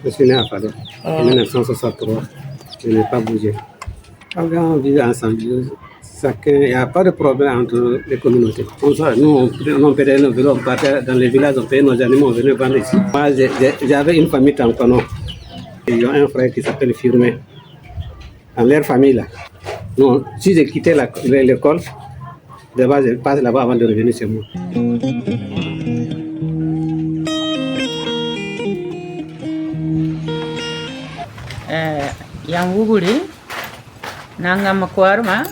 Je suis né à Fado en 1963. Je n'ai pas bougé. Quand on vit ensemble, il n'y a pas de problème entre les communautés. Nous, on payait nos vélos, on partait dans les villages, on payait nos animaux, on venait vendre ici. Moi, j'avais une famille tampon. Ils ont un frère qui s'appelle Firmin. Dans leur famille, là. Non, si j'ai quitté l'école, d'abord, je passe là-bas avant de revenir chez moi. Yang wuguri nangam kwarma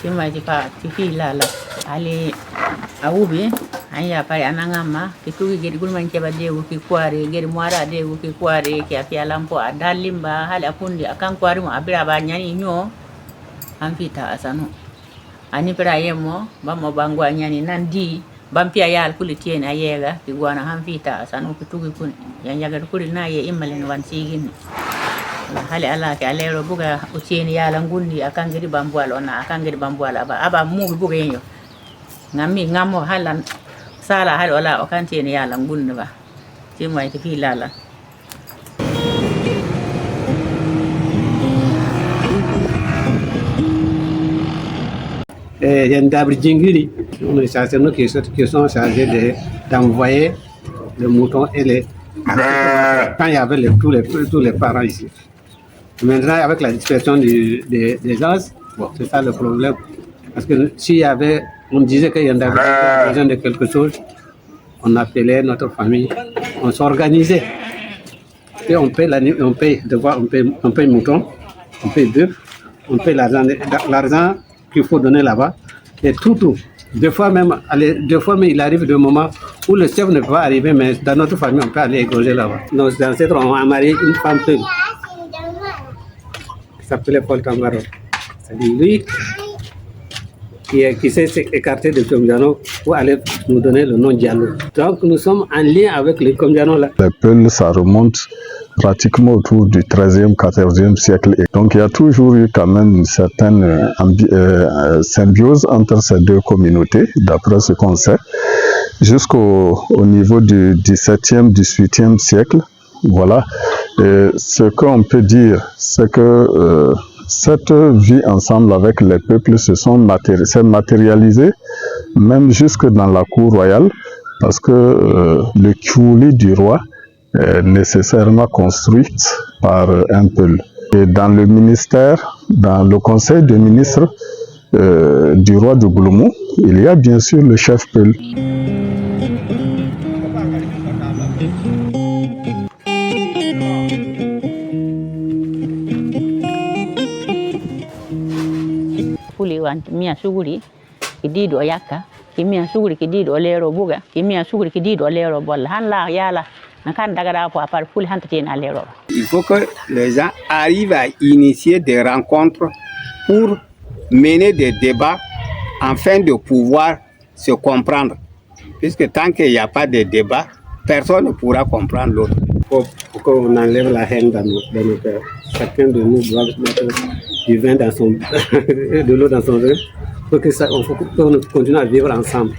tima jika tifi lala ali awubi anya pare anangama kitugi gedi gulman keba dewu ki kware gedi mwara dewu ki kware ki afia lampo adalimba hali apundi akan kware mo abira ba nyani nyo amfita asano ani pera yemo bamo bangwa nyani nandi bampia yal kulitien ayega ki gwana hamfita asano kitugi kun yang jaga kuli na ye imalen wan sigin hali ala ke alero buga ucieni yala ngundi akangedi bambual ona akangedi bambual aba mu buga yenyo ngami ngamo halan sala hali wala okantieni yala ngundi ba timwa ite fi lala Yandabri Djingiri, on est chargé qui sont chargés d'envoyer les moutons et les quand il y avait tous les parents ici. Maintenant, avec la dispersion des gens, bon, c'est ça le problème. Parce que s'il y avait, on disait qu'il y en avait besoin de quelque chose, on appelait notre famille, on s'organisait. Et on paye mouton, on paye bœuf, on paye l'argent qu'il faut donner là-bas, et tout. Deux fois même, il arrive des moments où le chef ne peut pas arriver, mais dans notre famille, on peut aller égorger là-bas. Nos ancêtres ont marié une femme seule, qui s'appelait Paul Tambaro. C'est lui qui s'est écarté de Komdiano pour aller nous donner le nom Diallo. Donc nous sommes en lien avec les Komdiano là. Les Peuls, ça remonte pratiquement autour du 13e, 14e siècle. Et donc il y a toujours eu quand même une certaine symbiose entre ces deux communautés, d'après ce qu'on sait, jusqu'au niveau du 17e, 18e siècle. Voilà. Et ce qu'on peut dire, c'est que cette vie ensemble avec les peuples s'est matérialisée, même jusque dans la cour royale, parce que le Kiouli du roi est nécessairement construite par un Peul. Et dans le ministère, dans le conseil des ministres du roi de Gouloumou, il y a bien sûr le chef Peul. Mia suguri kidido yaka kimia suguri kidido lero buga kimia suguri kidido lero bol hanla yala nakan dagara po apar ful hantatina lero. Il faut que les gens arrivent à initier des rencontres pour mener des débats afin de pouvoir se comprendre, puisque tant qu'il n'y a pas de débat, personne ne pourra comprendre l'autre. Pour qu'on enlève la haine dans nos cœurs. Chacun de nous doit mettre du vin dans son de l'eau dans son vin pour qu'on continue à vivre ensemble.